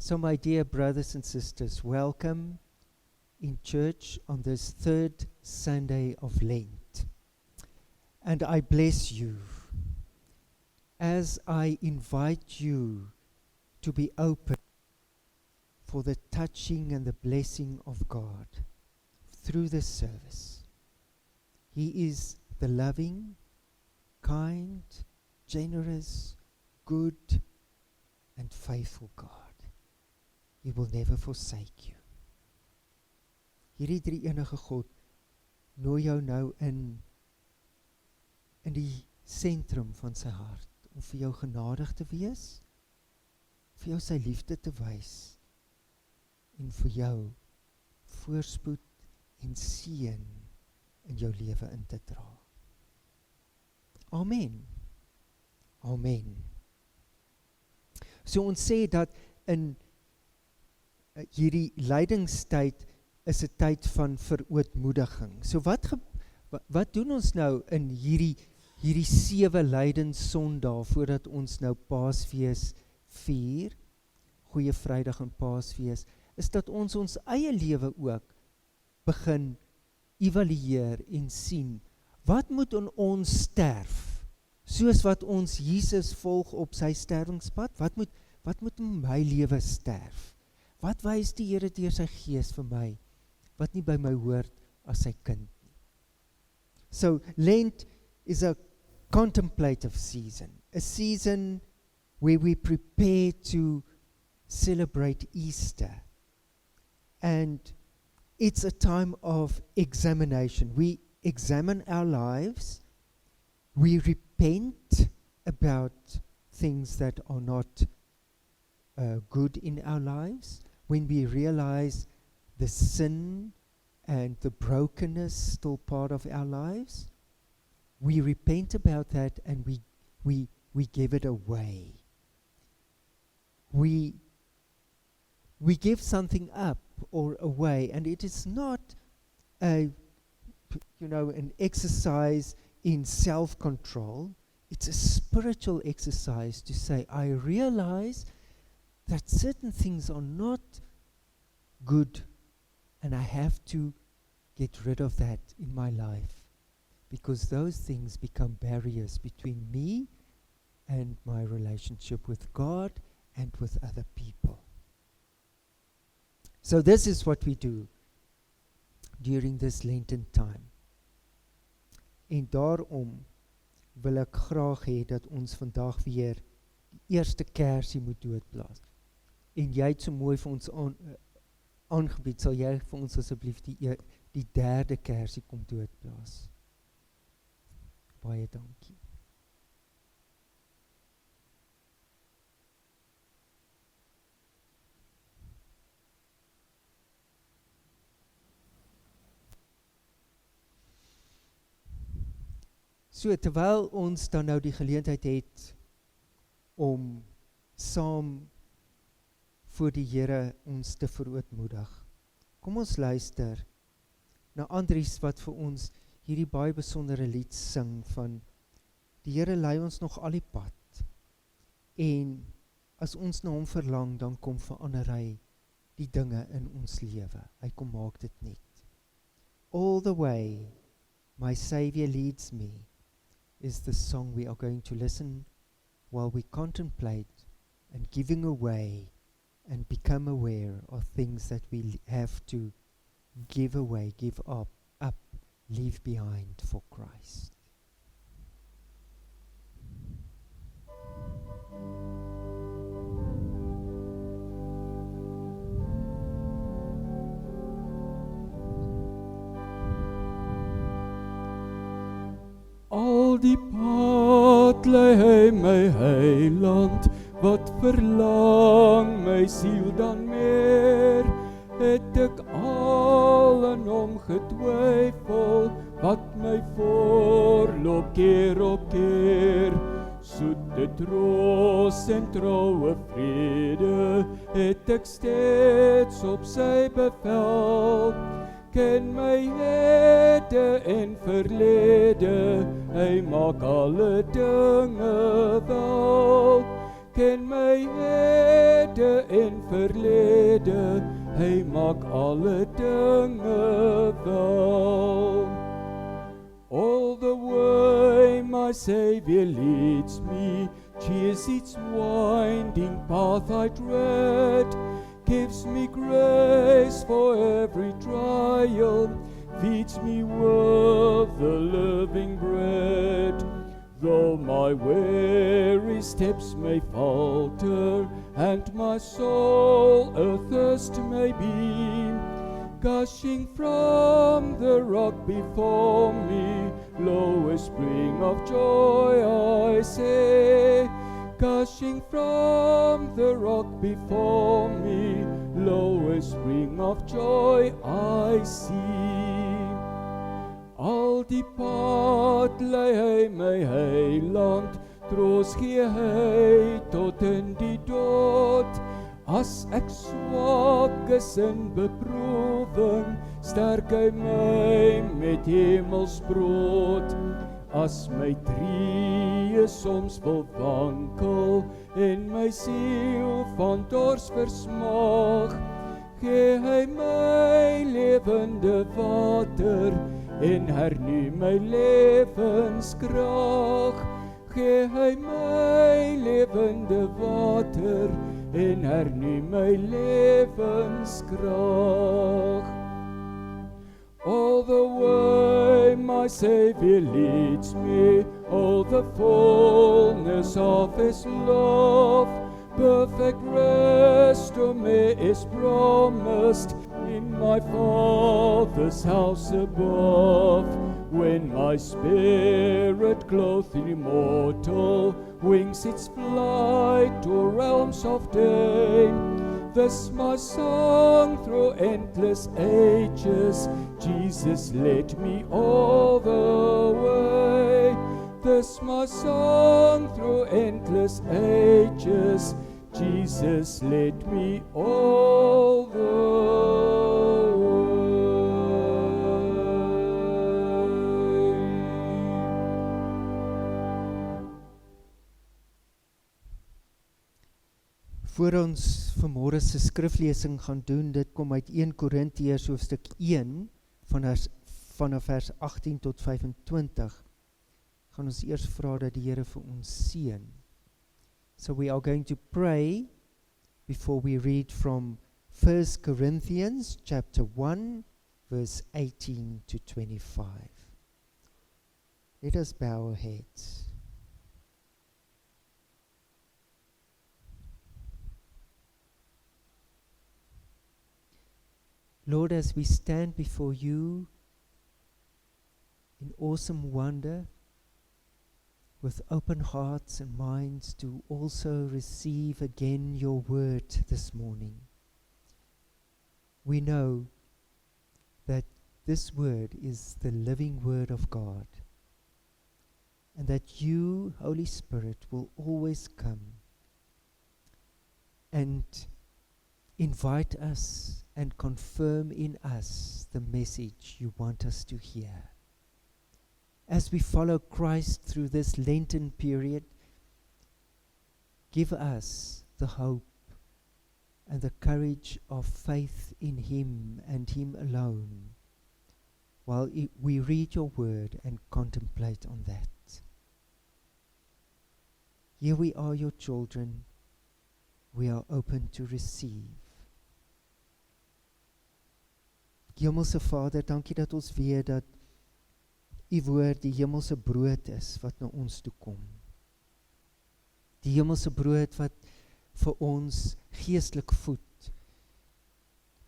So my dear brothers and sisters, welcome in church on this third Sunday of Lent. And I bless you as I invite you to be open for the touching and the blessing of God through this service. He is the loving, kind, generous, good, and faithful God. He will never forsake you. Hierdie drie enige God nooi jou nou in die sentrum van sy hart, om vir jou genadig te wees, vir jou sy liefde te wys, en vir jou voorspoed en seën in jou lewe in te dra. Amen. Amen. So ons sê dat in hierdie lydingstyd is 'n tyd van verootmoediging. So wat doen ons nou in hierdie 7 lydenssondae voordat ons nou Paasfees vier, Goeie Vrydag en Paasfees, is dat ons eie lewe ook begin evalueer en sien, wat moet in ons sterf, soos wat ons Jesus volg op sy sterwingspad, wat moet in my lewe sterf? Wat wys die Here deur sy Gees vir my, wat nie by my hoort as sy kind nie? So, Lent is a contemplative season, a season where we prepare to celebrate Easter. And it's a time of examination. We examine our lives, we repent about things that are not good in our lives, when we realize the sin and the brokenness still part of our lives, we repent about that and we give it away. We give something up or away, and it is not an exercise in self-control. It's a spiritual exercise to say, I realize that certain things are not good, and I have to get rid of that in my life, because those things become barriers between me and my relationship with God and with other people. So this is what we do during this Lenten time. En daarom wil ek graag hê dat ons vandag weer die eerste kersie moet doodblaas. En jy het so mooi vir ons aangebied, sal jy vir ons asseblief die derde kersie kom doodblaas. Baie dankie. So, terwyl ons dan nou die geleentheid het om saam voor die Here ons te verootmoedig, kom ons luister na Andries wat vir ons hierdie baie besondere lied sing van die Here lei ons nog al die pad, en as ons na hom verlang, dan kom verander hy die dinge in ons lewe. Hy kom maak dit net. All the way, my Saviour leads me, is the song we are going to listen while we contemplate and giving away and become aware of things that we have to give away, give up, leave behind for Christ. Al die pad lei hy my heiland, wat verlang my siel dan meer, het ek al aan hom getwyfel, wat my voorloop keer op keer. Soete troos en troue vrede, het ek steeds op sy bevel. Ken my hede en verlede, hy maak alle dinge wel. Ken my hede hede en verlede, hy maak alle dinge wel. All the way my Savior leads me, cheers each winding path I tread, gives me grace for every trial, feeds me with the living bread. Though my weary steps may falter, and my soul athirst may be, gushing from the rock before me, lo, a spring of joy I say. Gushing from the rock before me, lo, a spring of joy I see. Al die pad lei hy my heiland, troos gee hy tot in die dood. As ek swak is in beproewing, sterk hy my met hemelsbrood. As my tree soms wil wankel, en my siel van dors versmaag, gee hy my lewende water, en hernu my lewenskrag. Gee hy my lewende water, en hernu my lewenskrag. All the way my Savior leads me, all the fullness of his love, perfect rest to me is promised in my Father's house above. When my spirit clothed in immortal wings its flight to realms of day, this my song through endless ages, Jesus led me all the way. This my song through endless ages, Jesus led me all the way. Voor ons vanmôre se skriflesing gaan doen, dit kom uit 1 Korintiërs hoofstuk 1 vanaf vers 18 tot 25. Gaan ons eers vra dat die Here vir ons seën. So we are going to pray before we read from 1 Corinthians chapter 1 verse 18 to 25. Let us bow our heads. Lord, as we stand before you in awesome wonder, with open hearts and minds to also receive again your word this morning, we know that this word is the living word of God, and that you, Holy Spirit, will always come and invite us and confirm in us the message you want us to hear. As we follow Christ through this Lenten period, give us the hope and the courage of faith in Him and Him alone, while we read your word and contemplate on that. Here we are, your children. We are open to receive. Hemelse Vader, dankie dat ons weet dat U woord die hemelse brood is wat na ons toe kom. Die hemelse brood wat vir ons geestelik voed.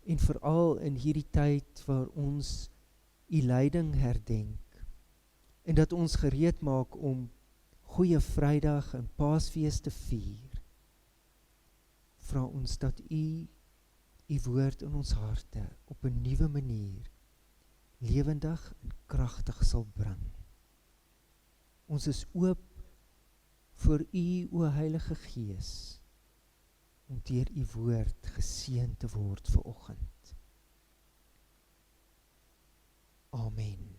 En veral in hierdie tyd waar ons U lyding herdenk. En dat ons gereed maak om Goeie Vrydag en Paasfees te vier. Vra ons dat U woord in ons harte op 'n nuwe manier lewendig en kragtig sal bring. Ons is oop vir U, o Heilige Gees, om deur U woord geseën te word vanoggend. Amen.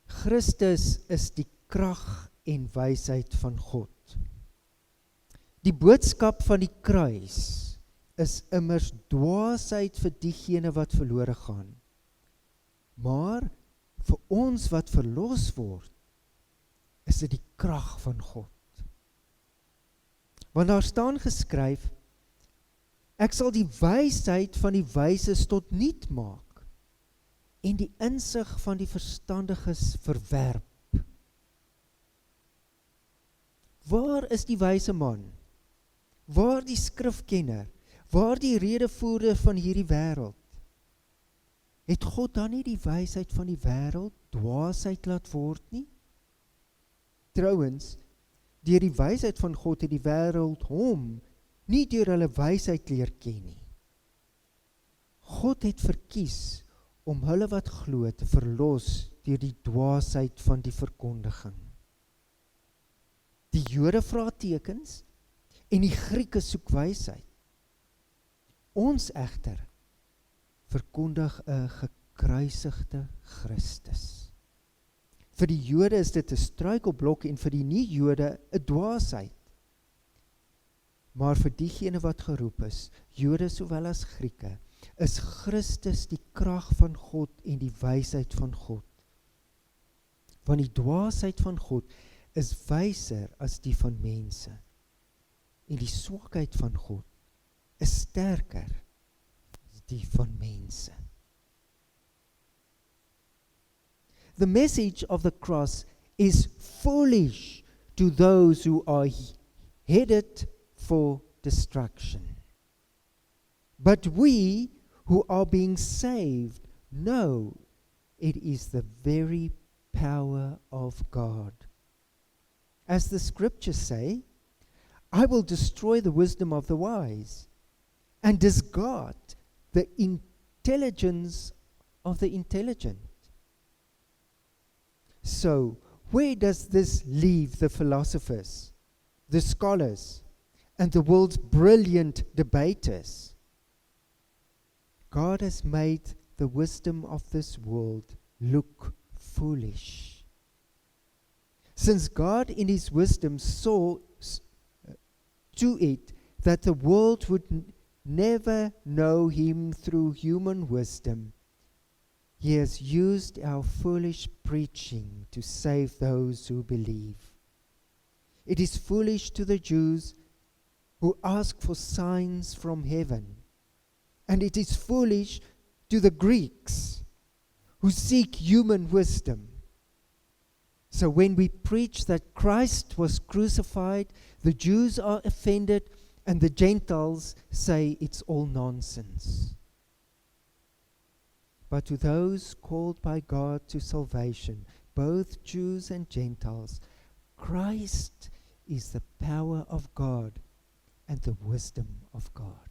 Christus is die krag en wysheid van God. Die boodskap van die kruis is immers dwaasheid vir diegene wat verlore gaan. Maar vir ons wat verlos word, is dit die krag van God. Want daar staan geskryf, ek sal die wysheid van die wyses tot niet maak, en die insig van die verstandiges verwerp. Waar is die wyse man? Waar die skrifkenner? Waar die redevoerder van hierdie wêreld? Het God dan nie die wysheid van die wêreld dwaasheid laat word nie? Trouwens, deur die wysheid van God het die wêreld hom nie deur hulle wysheid leer ken nie. God het verkies om hulle wat glo te verlos deur die dwaasheid van die verkondiging. Die Jode vra tekens en die Grieke soek wysheid. Ons egter verkondig 'n gekruisigde Christus. Vir die Jode is dit 'n struikelblok en vir die nie-Jode 'n dwaasheid. Maar vir diegene wat geroep is, Jode sowel as Grieke, is Christus die krag van God en die wysheid van God. Want die dwaasheid van God is wyser as die van mense. En die swakheid van God is sterker as die van mense. The message of the cross is foolish to those who are headed for destruction. But we who are being saved know it is the very power of God. As the scriptures say, I will destroy the wisdom of the wise and discard the intelligence of the intelligent. So, where does this leave the philosophers, the scholars, and the world's brilliant debaters? God has made the wisdom of this world look foolish. Since God in his wisdom saw to it that the world would never know him through human wisdom, he has used our foolish preaching to save those who believe. It is foolish to the Jews who ask for signs from heaven, and it is foolish to the Greeks who seek human wisdom. So when we preach that Christ was crucified, the Jews are offended and the Gentiles say it's all nonsense. But to those called by God to salvation, both Jews and Gentiles, Christ is the power of God and the wisdom of God.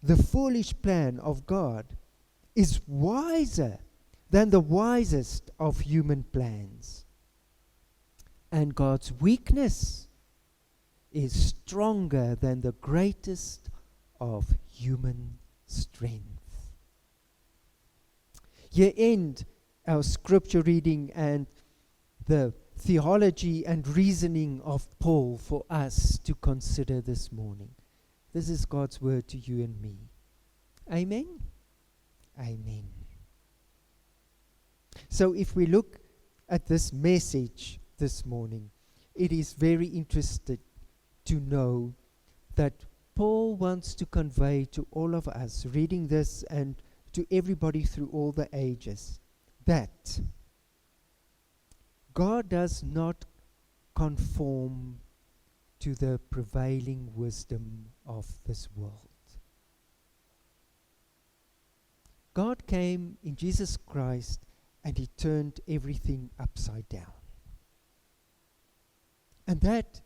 The foolish plan of God is wiser than the wisest of human plans. And God's weakness is stronger than the greatest of human strength. Here end our scripture reading and the theology and reasoning of Paul for us to consider this morning. This is God's word to you and me. Amen? Amen. So if we look at this message this morning, it is very interesting to know that Paul wants to convey to all of us reading this and to everybody through all the ages that God does not conform to the prevailing wisdom of this world. God came in Jesus Christ and he turned everything upside down. And that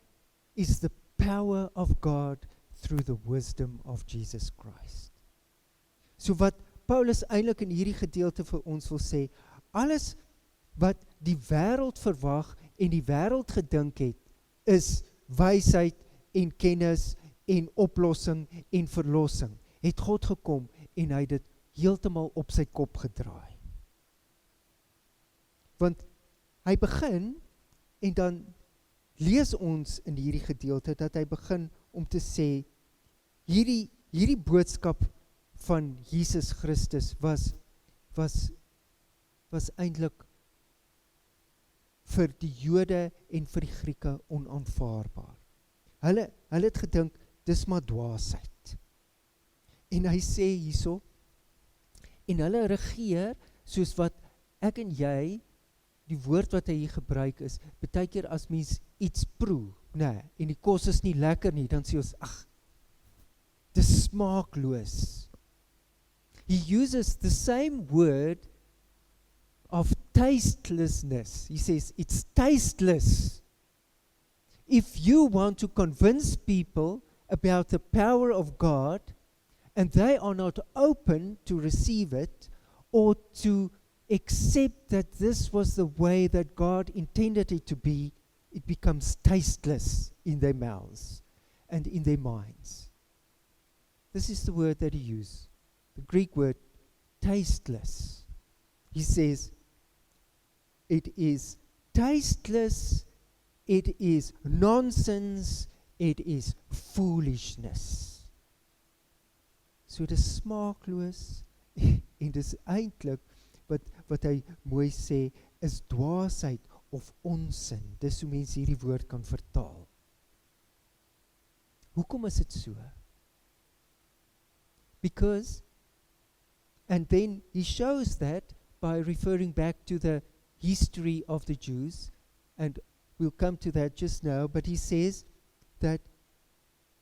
is the power of God through the wisdom of Jesus Christ. So wat Paulus eintlik in hierdie gedeelte vir ons wil sê, alles wat die wêreld verwag en die wêreld gedink het, is wysheid en kennis en oplossing en verlossing. Het God gekom en hy het dit heeltemal op sy kop gedraai. Want hy begin En dan lees ons in hierdie gedeelte dat hy begin om te sê, hierdie boodskap van Jesus Christus was eintlik vir die Jode en vir die Grieke onaanvaarbaar. Hulle het gedink, dis maar dwaasheid. En hy sê hierso, en hulle regeer soos wat ek en jy, die woord wat hy hier gebruik is, baie keer as mens iets proe, en die kos is nie lekker nie, dan sê ons, dis smaakloos. He uses the same word of tastelessness. He says, it's tasteless. If you want to convince people about the power of God, and they are not open to receive it, or to accept that this was the way that God intended it to be, it becomes tasteless in their mouths and in their minds. This is the word that he used, the Greek word tasteless. He says, it is tasteless, it is nonsense, it is foolishness. So dis smaakloos en dis eintlik wat hy mooi sê is dwaasheid of onsin. Dis hoe mense hierdie woord kan vertaal. Hoekom is dit so? Because, and then he shows that by referring back to the history of the Jews, and we'll come to that just now, but he says that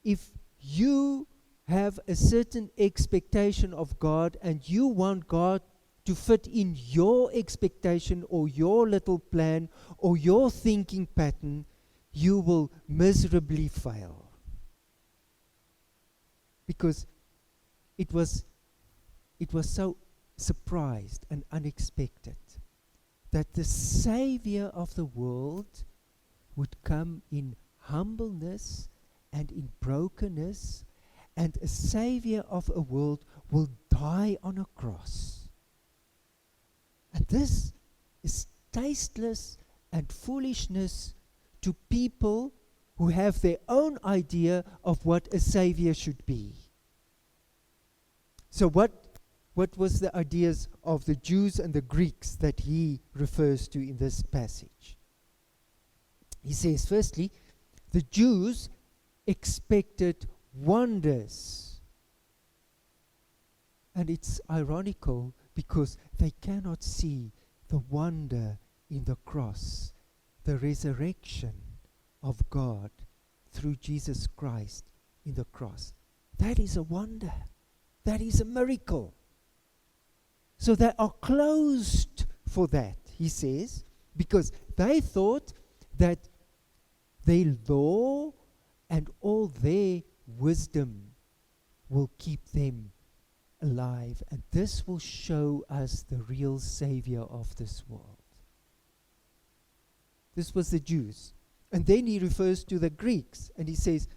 if you have a certain expectation of God and you want God to fit in your expectation or your little plan or your thinking pattern, you will miserably fail. Because it was so surprised and unexpected that the Savior of the world would come in humbleness and in brokenness, and a Savior of a world will die on a cross. And this is tasteless and foolishness to people who have their own idea of what a Savior should be. So what was the ideas of the Jews and the Greeks that he refers to in this passage? He says, firstly, the Jews expected wonders. And it's ironical because they cannot see the wonder in the cross, the resurrection of God through Jesus Christ in the cross. That is a wonder. That is a miracle. So they are closed for that, he says, because they thought that their law and all their wisdom will keep them alive, and this will show us the real Savior of this world. This was the Jews. And then he refers to the Greeks, and he says,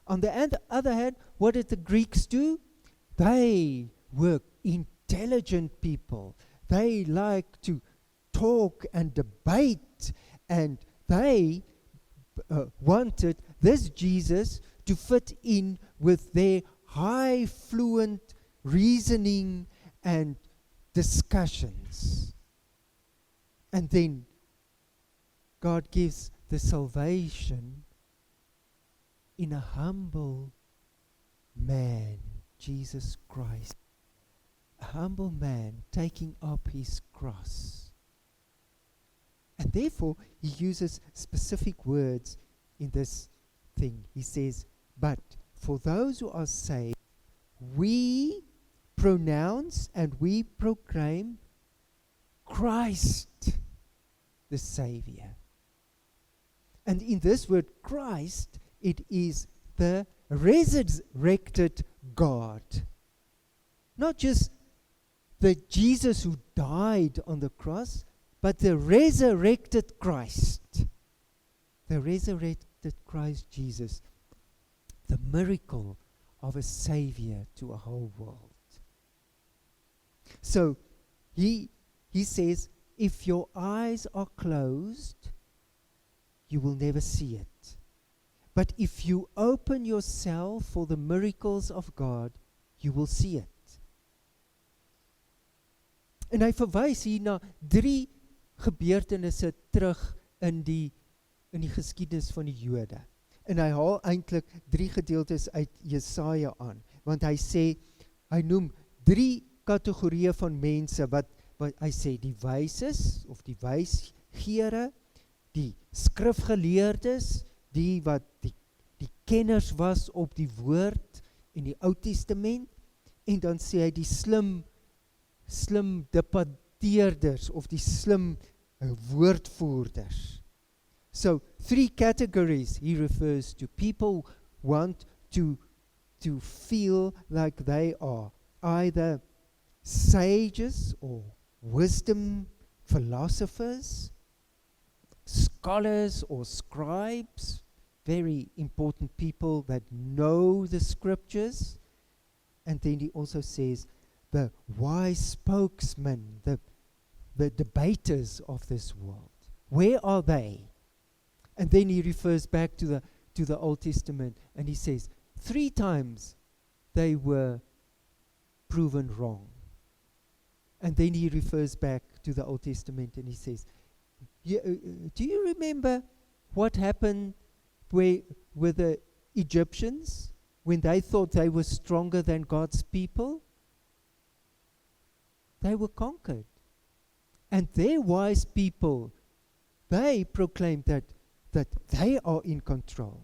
on the other hand, what did the Greeks do? They were intelligent people. They like to talk and debate, and they wanted this Jesus to fit in with their high fluent reasoning and discussions. And then God gives the salvation in a humble man, Jesus Christ. A humble man taking up his cross. And therefore, he uses specific words in this thing. He says, but for those who are saved, we pronounce and we proclaim Christ the Savior. And in this word Christ, it is the resurrected God. Not just the Jesus who died on the cross, but the resurrected Christ. The resurrected Christ Jesus. The miracle of a Savior to a whole world. So, he says, if your eyes are closed, you will never see it. But if you open yourself for the miracles of God, you will see it. En hy verwys hier na 3 gebeurtenisse terug in die geskiedenis van die Jode. En hy haal eintlik 3 gedeeltes uit Jesaja aan, want hy sê, hy noem 3 kategorieë van mense wat hy sê, die wyses of die wysgeere, die skrifgeleerdes, die wat die kenners was op die woord in die Ou Testament, en dan sê hy die slim debatteerders of die slim woordvoerders. So 3 categories he refers to. People want to feel like they are either sages or wisdom philosophers, scholars or scribes, very important people that know the scriptures. And then he also says the wise spokesmen, the debaters of this world. Where are they? And then he refers back to the Old Testament, and he says 3 times they were proven wrong. And then he refers back to the Old Testament and he says, do you remember what happened with the Egyptians when they thought they were stronger than God's people? They were conquered. And their wise people, they proclaimed that they are in control.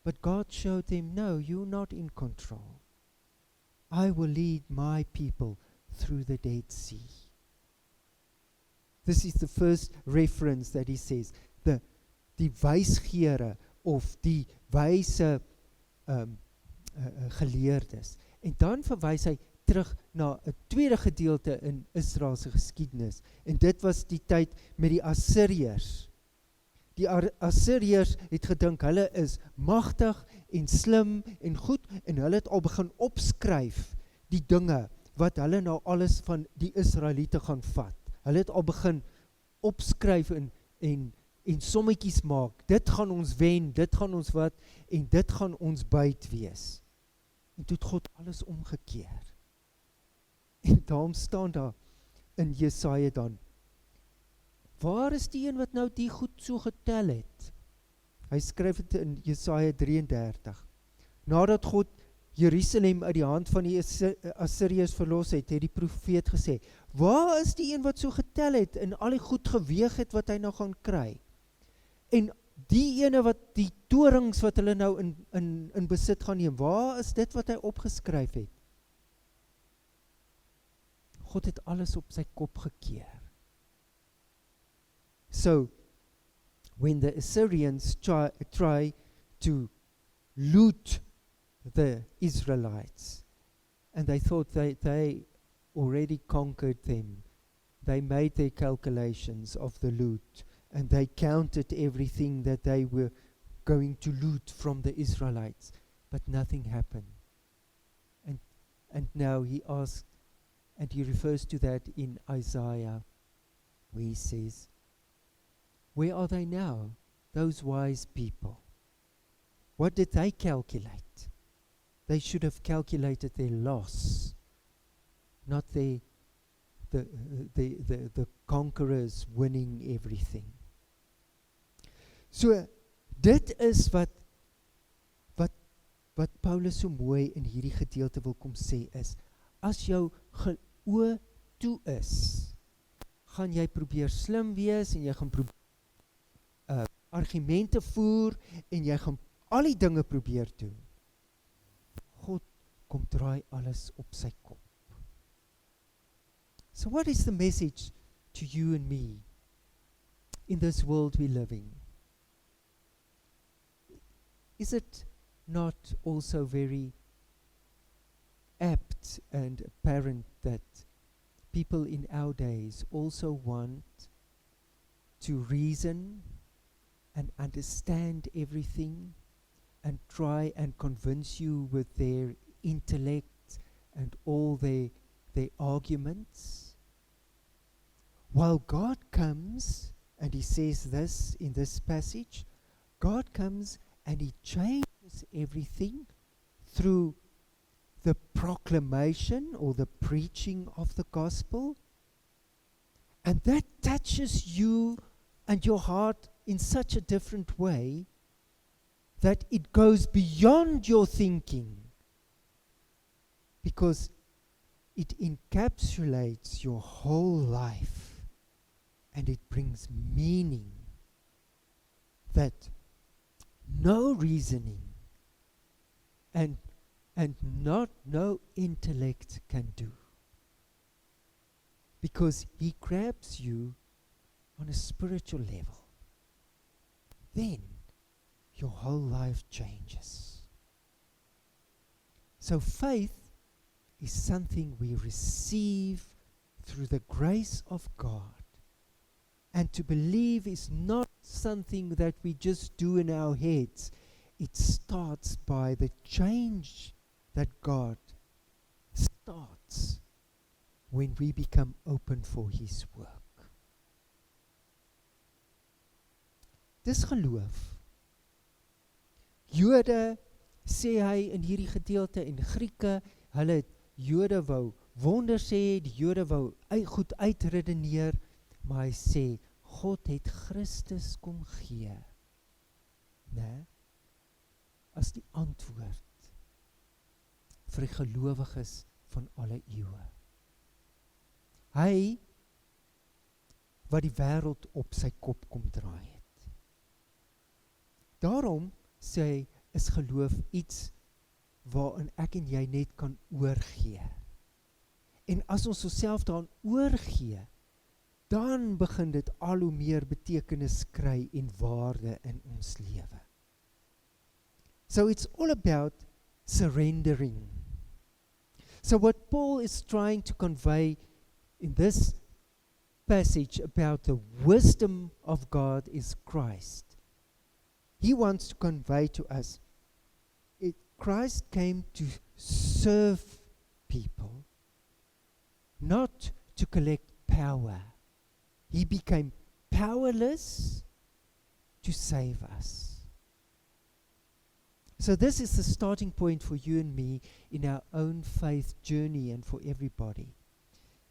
But God showed them, no, you're not in control. I will lead my people through the Dead Sea. This is the first reference that he says. Die wysgeere of die wyse geleerdes. En dan verwys hy terug na 'n tweede gedeelte in Israel se geskiedenis. En dit was die tyd met die Assiriërs. Die Assiriërs het gedink hulle is magtig en slim en goed, en hulle het al begin opskryf die dinge wat hulle nou alles van die Israeliete gaan vat. Hulle het al begin opskryf en sommetjies maak. Dit gaan ons wen, dit gaan ons wat, en dit gaan ons byt wees. En toe het God alles omgekeer. En daarom staan daar in Jesaja dan, waar is die een wat nou die goed so getel het? Hy skryf dit in Jesaja 33. Nadat God Jerusalem uit die hand van die Assiriërs verlos het, het die profeet gesê, waar is die een wat so getel het en al die goed geweeg het wat hy nou gaan kry? En die ene wat die torings wat hulle nou in besit gaan neem, waar is dit wat hy opgeskryf het? God het alles op sy kop gekeer. So, when the Assyrians try to loot the Israelites, and they thought they already conquered them, they made their calculations of the loot, and they counted everything that they were going to loot from the Israelites, but nothing happened. And now he asks, and he refers to that in Isaiah, where he says, where are they now, those wise people? What did they calculate? They should have calculated their loss, not the conquerors winning everything. So, dit is wat Paulus so mooi in hierdie gedeelte wil kom sê is, as jou oë toe is, gaan jy probeer slim wees en jy gaan probeer argumente voer en jy gaan al die dinge probeer doen. God kom draai alles op sy kop. So what is the message to you and me in this world we live in? Is it not also very apt and apparent that people in our days also want to reason and understand everything and try and convince you with their intellect and all their arguments? While God comes And he says this in this passage, God comes and he changes everything through the proclamation or the preaching of the gospel. And that touches you and your heart in such a different way that it goes beyond your thinking, because it encapsulates your whole life and it brings meaning that no reasoning and no intellect can do, because he grabs you on a spiritual level. Then your whole life changes. So faith is something we receive through the grace of God. And to believe is not something that we just do in our heads. It starts by the change that God starts when we become open for his work. Dis geloof. Jode sê hy in hierdie gedeelte, en Grieke, hulle Jode wou wonders sê, die Jode wou goed uitredeneer, maar hy sê, God het Christus kom gee, as die antwoord vir die gelowiges van alle eeue. Hy, wat die wêreld op sy kop kom draai het. Daarom sê hy, is geloof iets waarin ek en jy net kan oorgee. En as ons onsself daaraan oorgee, dan begin dit al hoe meer betekenis kry en waarde in ons lewe. So it's all about surrendering. So what Paul is trying to convey in this passage about the wisdom of God is Christ. He wants to convey to us, Christ came to serve people, not to collect power. He became powerless to save us. So this is the starting point for you and me in our own faith journey, and for everybody,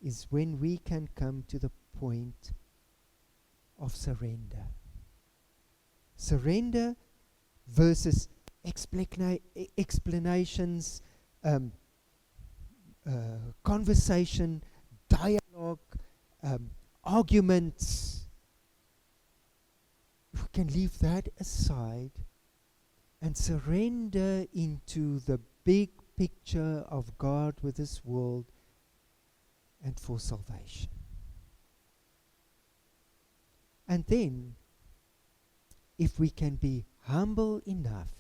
is when we can come to the point of surrender. Surrender versus explanations, conversation, dialogue, arguments. We can leave that aside and surrender into the big picture of God with this world and for salvation. And then, if we can be humble enough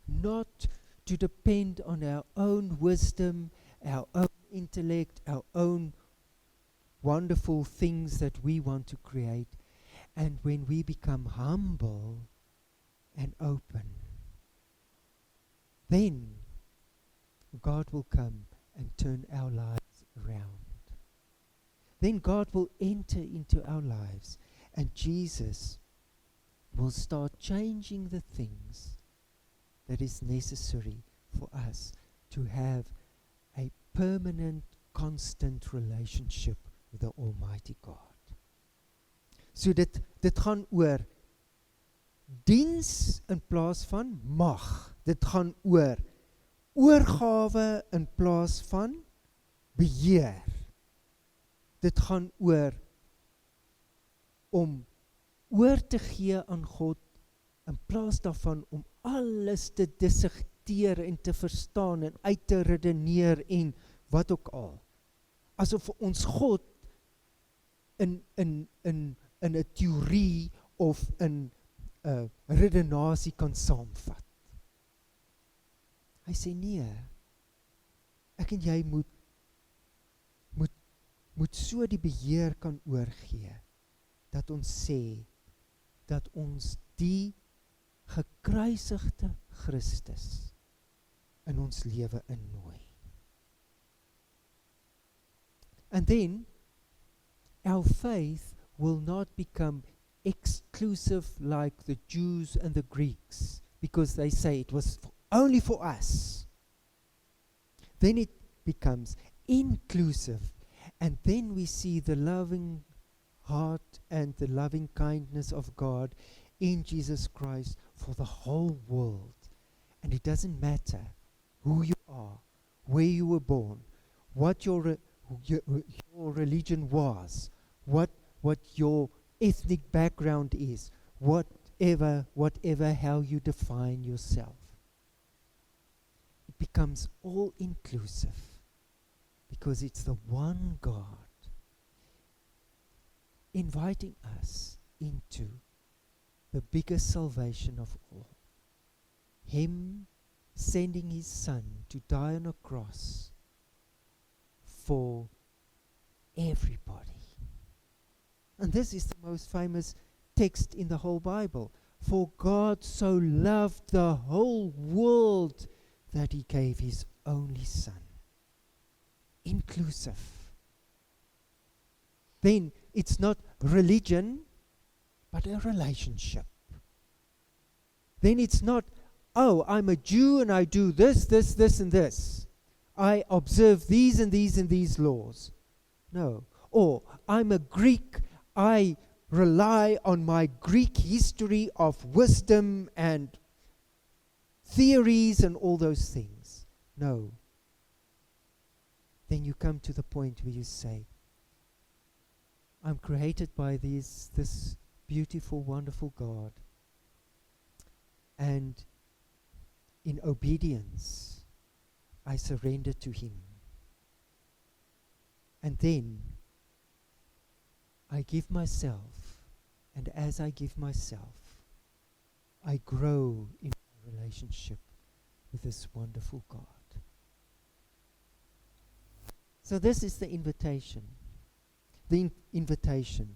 not to depend on our own wisdom, our own intellect, our own wonderful things that we want to create, and when we become humble and open, then God will come and turn our lives around. Then God will enter into our lives, and Jesus will start changing the things that is necessary for us to have a permanent, constant relationship with the Almighty God. So dit gaan oor diens in plaas van mag. Dit gaan oor oorgawe in plaas van beheer. Dit gaan oor om oor te gee aan God in plaas daarvan om alles te dissekteer en te verstaan en uit te redeneer en wat ook al. Asof ons God in 'n teorie of in 'n redenasie kan saamvat. Hy sê nee, ek en jy moet so die beheer kan oorgee, dat ons sê, dat ons die gekruisigde Christus in ons lewe innooi. And then, our faith will not become exclusive like the Jews and the Greeks, because they say it was only for us. Then it becomes inclusive, and then we see the loving heart and the loving kindness of God in Jesus Christ for the whole world. And it doesn't matter who you are, where you were born, what your religion was, what your ethnic background is, whatever how you define yourself. It becomes all inclusive because it's the one God inviting us into the biggest salvation of all. Him sending his Son to die on a cross for everybody. And this is the most famous text in the whole Bible. For God so loved the whole world that he gave his only Son. Inclusive. Then it's not religion, but a relationship. Then it's not, oh, I'm a Jew and I do this, and this. I observe these and these and these laws. No. Or I'm a Greek, I rely on my Greek history of wisdom and theories and all those things. No. Then you come to the point where you say, I'm created by this beautiful, wonderful God. And in obedience, I surrender to him. And then I give myself, and as I give myself, I grow in my relationship with this wonderful God. So this is the invitation. The invitation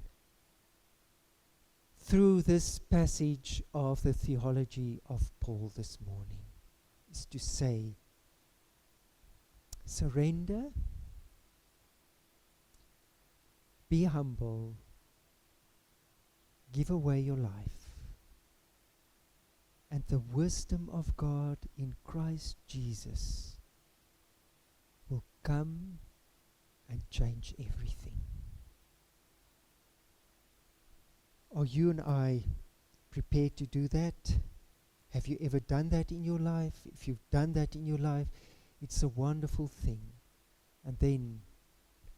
through this passage of the theology of Paul this morning is to say, surrender, be humble, give away your life, and the wisdom of God in Christ Jesus will come and change everything. Are you and I prepared to do that? Have you ever done that in your life? If you've done that in your life, it's a wonderful thing. And then,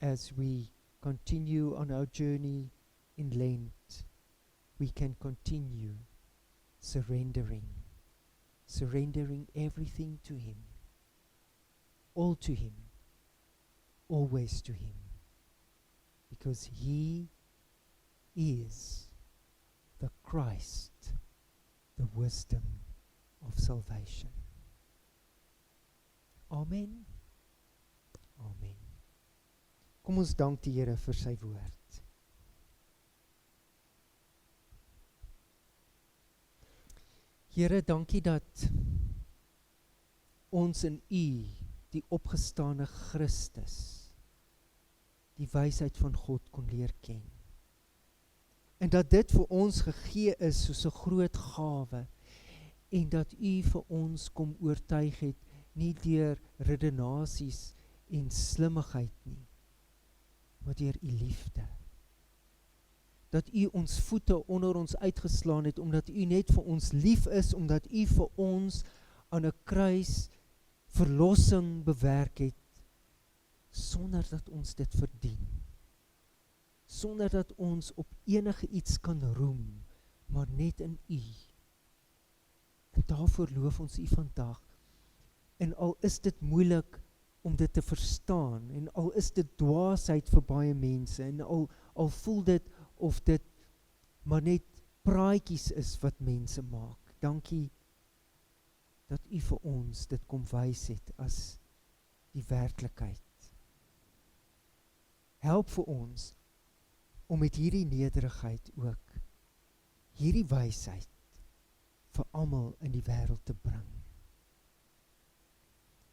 as we continue on our journey in Lent, we can continue surrendering everything to him, all to him, always to him, because he is the Christ, the wisdom of salvation. Amen. Amen. Kom ons dank die Here vir sy woord. Here, dankie dat ons in U, die opgestane Christus, die wysheid van God kon leer ken. En dat dit vir ons gegee is soos 'n groot gawe, en dat U vir ons kom oortuig het, nie deur redenasies en slimmigheid nie, maar deur U liefde. Dat U ons voete onder ons uitgeslaan het, omdat U net vir ons lief is, omdat U vir ons aan 'n kruis verlossing bewerk het, sonder dat ons dit verdien. Sonder dat ons op enige iets kan roem, maar net in U. En daarvoor loof ons U vandag. En al is dit moeilik om dit te verstaan, en al is dit dwaasheid vir baie mense, en al voel dit of dit maar net praatjies is wat mense maak. Dankie dat U vir ons dit kom wys het as die werklikheid. Help vir ons om met hierdie nederigheid ook hierdie wysheid vir almal in die wêreld te bring.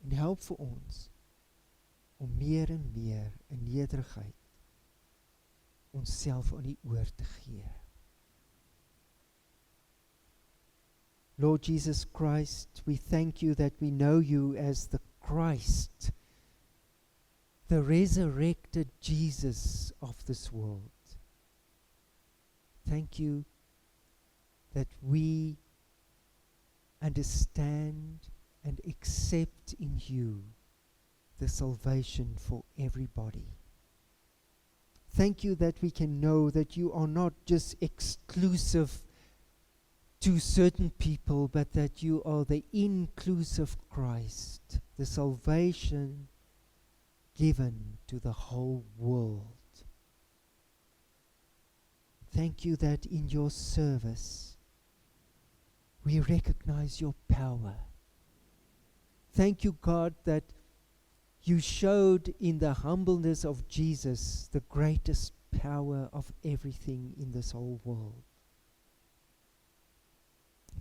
En help vir ons om meer en meer in nederigheid onsself aan die oor te gee. Lord Jesus Christ, we thank you that we know you as the Christ, the resurrected Jesus of this world. Thank you that we understand and accept in you the salvation for everybody. Thank you that we can know that you are not just exclusive to certain people, but that you are the inclusive Christ, the salvation given to the whole world. Thank you that in your service we recognize your power. Thank you, God, that you showed in the humbleness of Jesus the greatest power of everything in this whole world.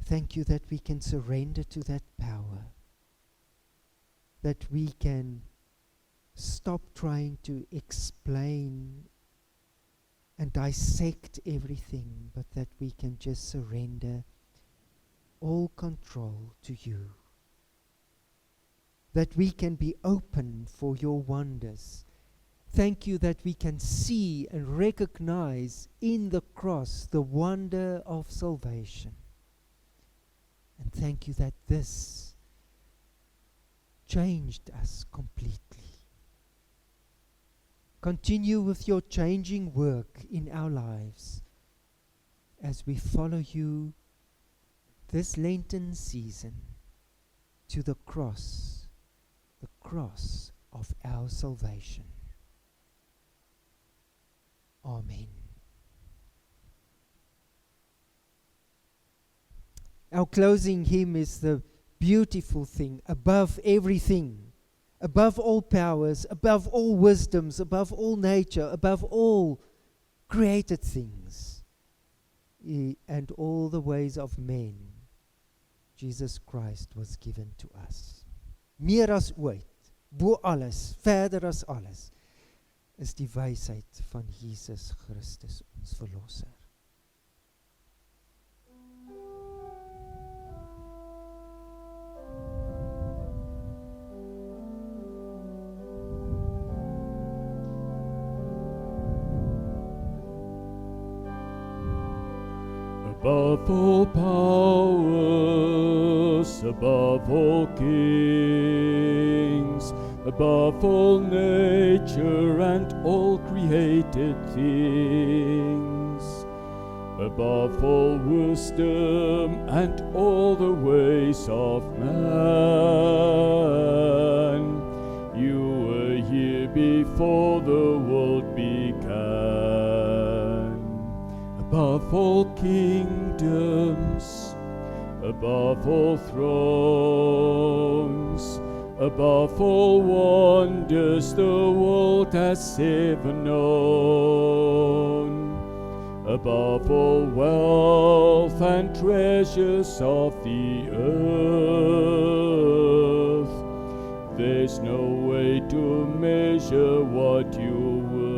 Thank you that we can surrender to that power, that we can stop trying to explain and dissect everything, but that we can just surrender all control to you. That we can be open for your wonders. Thank you that we can see and recognize in the cross the wonder of salvation. And thank you that this changed us completely. Continue with your changing work in our lives as we follow you this Lenten season to the cross of our salvation. Amen. Our closing hymn is the beautiful thing, above everything, above all powers, above all wisdoms, above all nature, above all created things, and all the ways of men, Jesus Christ was given to us. Meer as ooit, bo alles, verder as alles, is die wysheid van Jesus Christus, ons verlosser. Above all powers, above all kings, above all nature and all created things, above all wisdom and all the ways of man, you were here before the world began. Above all kingdoms, above all thrones, above all wonders the world has ever known, above all wealth and treasures of the earth, there's no way to measure what you're worth.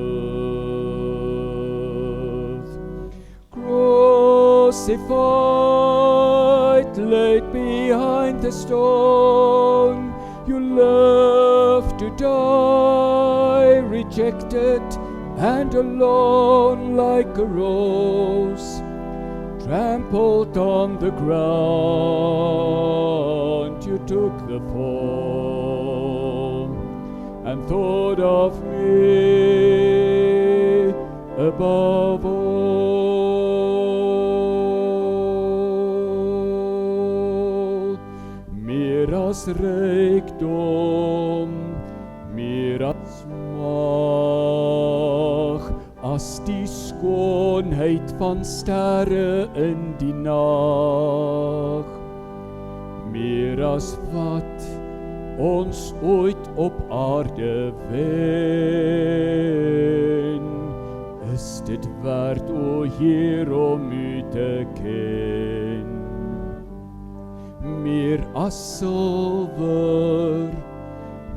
Crucified, laid behind the stone, you love to die, rejected and alone like a rose, trampled on the ground. You took the fall and thought of me above all. Meer as rykdom, meer as mag, as die skoonheid van sterre in die nag, meer as wat ons ooit op aarde wen, is dit werd, o Heer, om u te ken. Meer as silwer,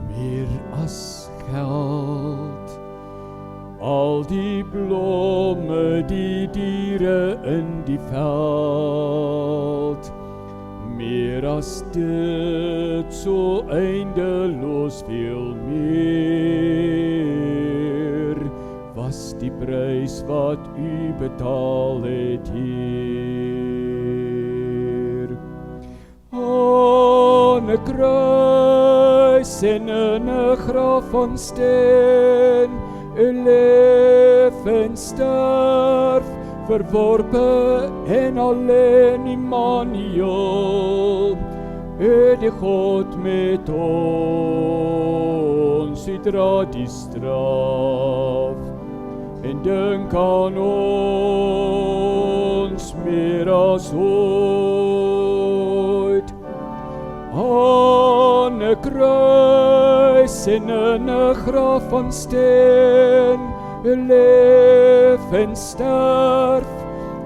meer as geld, al die blomme, die diere in die veld. Meer as dit, so eindeloos veel meer, was die prys wat u betaal het, Heer. Aan 'n kruis en in 'n graf van steen, u leef en sterf, verworpe en alleen Immanuel, u die God met ons, u dra die straf, en dink aan ons meer as ooit. Aan 'n kruis en in 'n graf van steen, u leef en sterf,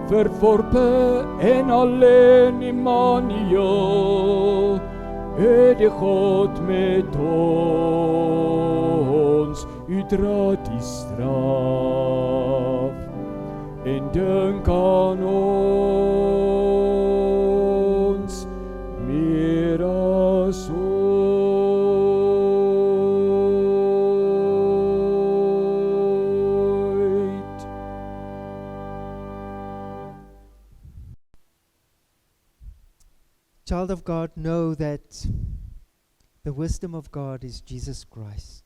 verworpe en alleen Immanuel, u die God met ons, u dra die straf, en dink aan ons meer as ooit. Child of God, know that the wisdom of God is Jesus Christ,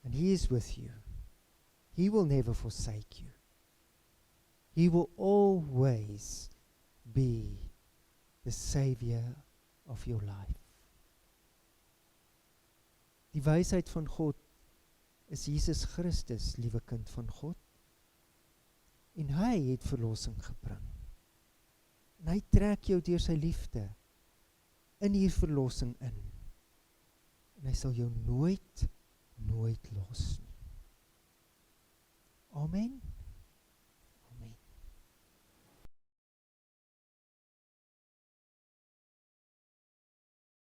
and He is with you. He will never forsake you. He will always be the Savior of your life. Die wysheid van God is Jesus Christus, liewe kind van God. En hy het verlossing gebring. En hy trek jou deur sy liefde in hier verlossing in. En hy sal jou nooit los nie. Amen.